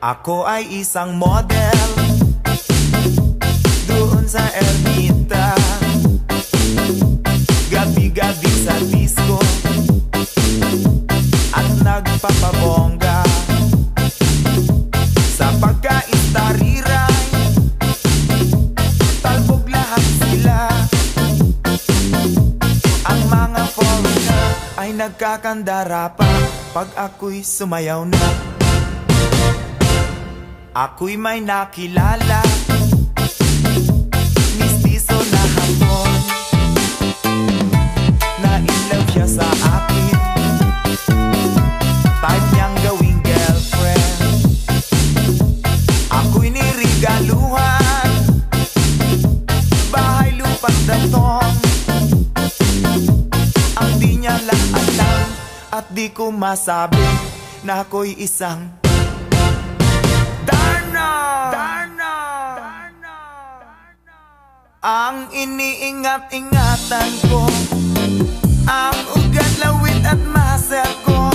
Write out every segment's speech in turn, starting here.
Ako ay isang model doon sa Ermita, gabi-gabi sa disco at nagpapabongga. Sa pagkaistariray, talbog lahat sila. Ang mga foreigner ay nagkakandara pa pag ako'y sumayaw na. Ako'y may nakilala, mistiso na hapon, na in love siya sa akin, type niyang gawing girlfriend. Ako'y nirigaluhan, bahay lupa't datong. Ang di niya lang alam at di ko masabi na ako'y isang ang iniingat-ingatan ko, ang ugat, lawit at muscle ko,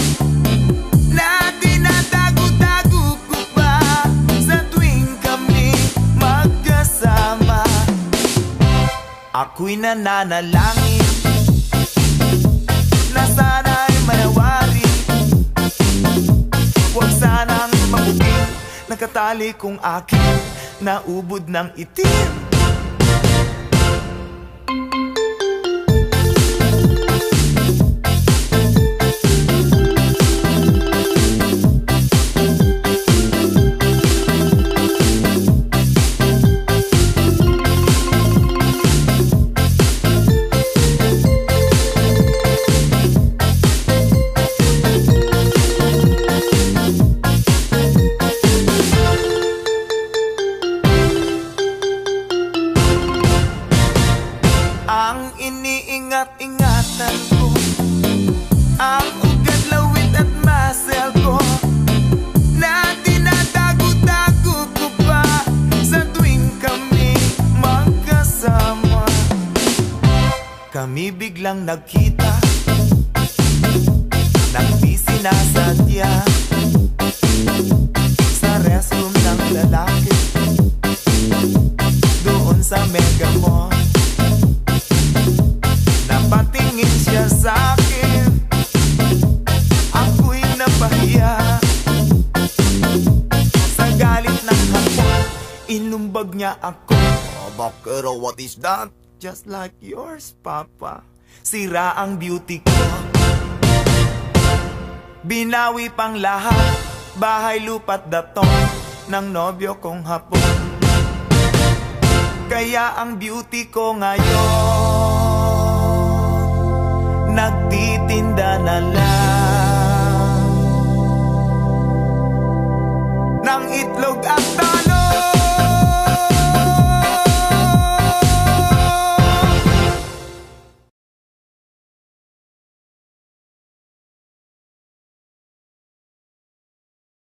na dinadago-dago ko pa sa tuwing kami magkasama. Ako'y nananalangin na sana'y manawari, huwag sanang mabugin, nakatali kong akin na ubod ng itim. Ang iniingat-ingatan ko, ang ugat, lawit at muscle ko, na dinadago-dago ko pa sa tuwing kami magkasama. Kami biglang nagkita nang di sinasadya sa restroom ng lalaki doon sa Mega Mall. Napatingin siya sa'kin, ako'y napahiya. Sa galit ng hapon, inumbag niya ako. Oh, bakero, what is that? Just like yours, Papa. Sira ang beauty ko, binawi pang lahat, bahay lupa't datong ng nobyo kong hapon. Kaya ang beauty ko ngayon nagtitinda na lang ng itlog at